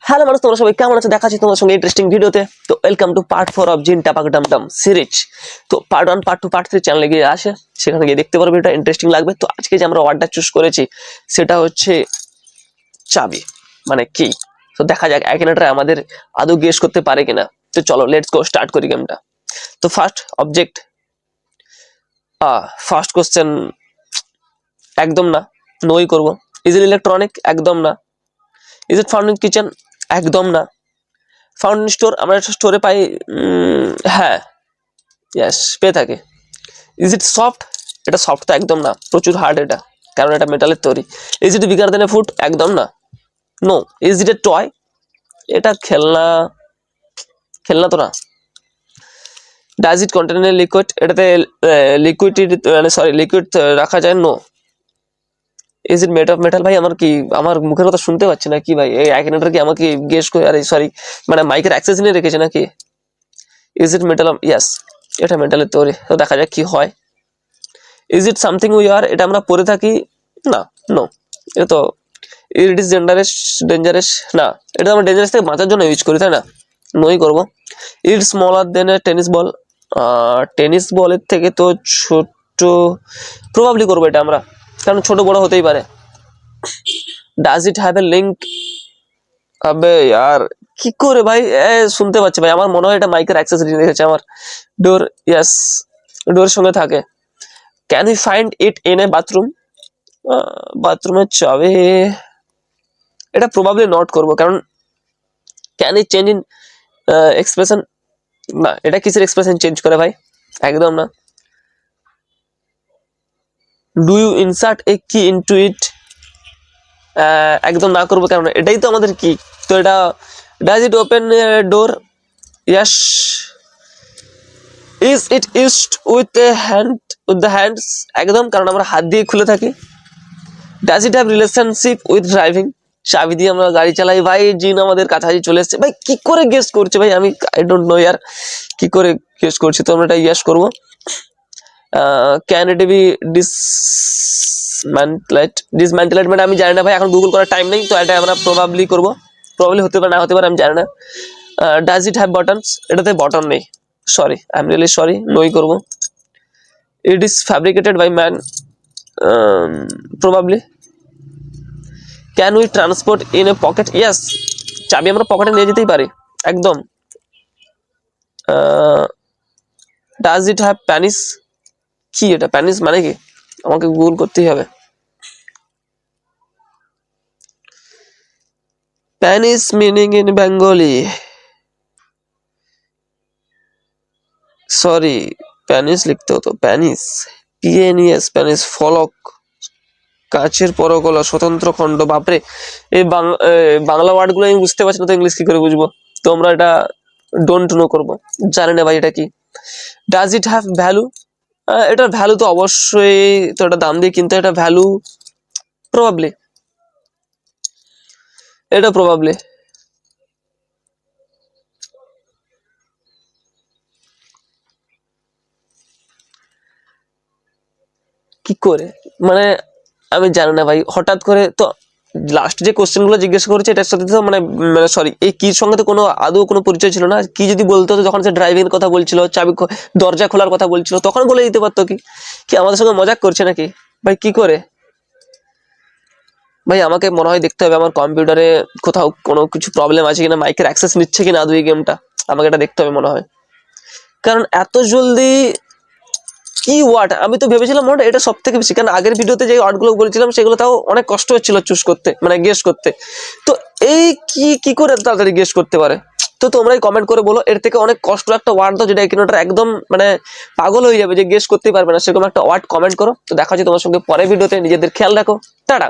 Hello মানুষ, তোমরা সবাই কেমন আছো? দেখাচ্ছি তোমার সঙ্গে ইন্টারেস্টিং ভিডিওতে। তো ওয়েলকাম টু পার্ট 4 অফ জিন টাপাক ডাম ডাম সিরিজ। তো পার্ট 1, পার্ট 2, পার্ট 3 চ্যানেলে গিয়ে আসে, সেখানে গিয়ে দেখতে পারবে, এটা ইন্টারেস্টিং লাগবে। তো আজকে যে আমরা ওয়ার্ডটা চুজ করেছি সেটা হচ্ছে চাবি, মানে কি। তো দেখা যাক অ্যাকিনেটরা আমাদের আদৌ গেস করতে পারে কিনা। তো চলো লেটস গো, স্টার্ট করি গেমটা। তো ফার্স্ট অবজেক্ট, ফার্স্ট কোশ্চেন একদম না, নোই করব। Is it electronic? একদম না। Is it found in kitchen? একদম না। Found in store? আমরা স্টোরে পাই, হ্যাঁ, ইয়েস, পেয়ে থাকি। Is it soft? এটা সফট তো একদম না, প্রচুর হার্ড এটা, কারণ এটা মেটালের তৈরি। Is it bigger than a foot? একদম না, no. Is it a toy? এটা খেলনা, খেলনা তো না। Does it contain a liquid? এটাতে লিকুইড, মানে সরি, লিকুইড রাখা যায়? No. Is it made of metal? ভাই আমার কি, আমার মুখের কথা শুনতে পাচ্ছি না কি ভাই? এই অ্যাকিনেটর কি আমাকে গেস করে, আরে সরি, মানে মাইকের অ্যাক্সেস নিয়ে রেখেছে নাকি? Is it metal? ইয়াস, এটা মেটালের তৈরি। তো দেখা যাক কি হয়। Is it something we are? এটা আমরা পরে থাকি? না, নো। এটা তো ইট ইজ ডেঞ্জারাস? না, এটা আমরা ডেঞ্জারাস থেকে বাঁচার জন্য ইউজ করি, তাই না? নই করবো। ইট স্মলার দেন এ টেনিস বল? টেনিস বলের থেকে তো ছোট, প্রবাবলি করবো এটা আমরা, কারণ ছোট বড় হতেই পারে। Does it have a link? আবে यार, কি করে ভাই শুনতে পাচ্ছি ভাই? আমার মনে হয় এটা মাইকের অ্যাক্সেস নিয়ে রেখেছে আমার। ডোর? ইয়াস, ডোরের সঙ্গে থাকে। Can you find it in a bathroom? বাথরুমের চাবি? এটা প্রবাবলি নট করব, কারণ can it change in expression? না, এটা কিসের এক্সপ্রেশন চেঞ্জ করে ভাই? একদম না। ডু ইউ ইনসার্ট এ কি ইনটু ইট? একদম না করবো, কারণ এটাই তো আমাদের কি। তো এটা does it open door? Yes. Is it used with a hand, with the hands? একদম, কারণ আমরা হাত দিয়ে খুলে থাকি। Does it have relationship with driving? চাবি দিয়ে আমরা গাড়ি চালাই ভাই। জিন আমাদের কাছাকাছি চলে এসছে ভাই। কি করে গেস করছে ভাই? আমি আই ডোন্ট নো ইয়ার, কি করে গেস করছি। তো আমরা এটা ইয়াস করবো। Can it be dismantled? মানে আমি জানি না ভাই, এখন গুগল করার টাইম নেই। তো এটা আমরা প্রবাবলি করবো, প্রবাবলি হতে পারে, না হতে পারে, আমি জানি না। Does it have buttons? এটাতে বটন নেই, sorry, I am really sorry, নই করবো। It is fabricated by man? Probably. Can we transport in a pocket? Yes, চাবি আমরা পকেটে নিয়ে যেতেই পারি, একদম। Does it have panes? কি এটা প্যানিস মানে কি? আমাকে গুগল করতেই হবে। Panes meaning in Bengali? Sorry, panes লিখতে হতো, প্যানিস, পিএনইএস, প্যানিস। ফলক, কাচের পরকলা, স্বতন্ত্র খণ্ড। বাপরে, এই বাংলা ওয়ার্ড গুলো আমি বুঝতে পারছি না, তো ইংলিশ কি করে বুঝবো? তো আমরা এটা ডোন্ট নো করবো, জানি না ভাই এটা কি। Does it have value? এটার ভ্যালু তো অবশ্যই, তো এটা দাম দিয়ে কিনতে, এটা ভ্যালু প্রবাবলি, এটা প্রবাবলি। কি করে, মানে আমি জানি না ভাই, হঠাৎ করে তো লাস্ট যে কোশ্চেন গুলো জিজ্ঞেস করেছে এটার সাথে তো মানে সরি, এই কির সঙ্গে তো কোনো আদৌ কোনো পরিচয় ছিল না। কি যদি বলতো, যখন সে ড্রাইভিং এর কথা বলছিল, চাবি দরজা খোলার কথা বলছিল, তখন বলে দিতে পারতো। কি কি আমাদের সঙ্গে মজাক করছে নাকি ভাই? কি করে ভাই? আমাকে মনে হয় দেখতে হবে আমার কম্পিউটারে কোথাও কোনো কিছু প্রবলেম আছে কিনা, মাইকের অ্যাক্সেস নিচ্ছে কিনা আদৌ এই গেমটা, আমাকে এটা দেখতে হবে মনে হয়। কারণ এত জলদি কি ওয়ার্ড, আমি তো ভেবেছিলাম ওয়ার্ড এটা সব থেকে বেশি, কারণ আগের ভিডিওতে যে ওয়ার্ডগুলো বলেছিলাম সেগুলো তাও অনেক কষ্ট হচ্ছিল চুজ করতে, মানে গেস করতে। তো এই কি কি করে তাড়াতাড়ি গেস করতে পারে? তো তোমরাই কমেন্ট করে বলো, এর থেকে অনেক কষ্ট একটা ওয়ার্ড দাও যেটা একিনোটার একদম মানে পাগল হয়ে যাবে, যে গেস করতেই পারবে না, সেরকম একটা ওয়ার্ড কমেন্ট করো। তো দেখা হচ্ছে তোমার সঙ্গে পরের ভিডিওতে। নিজেদের খেয়াল রাখো, টাটা।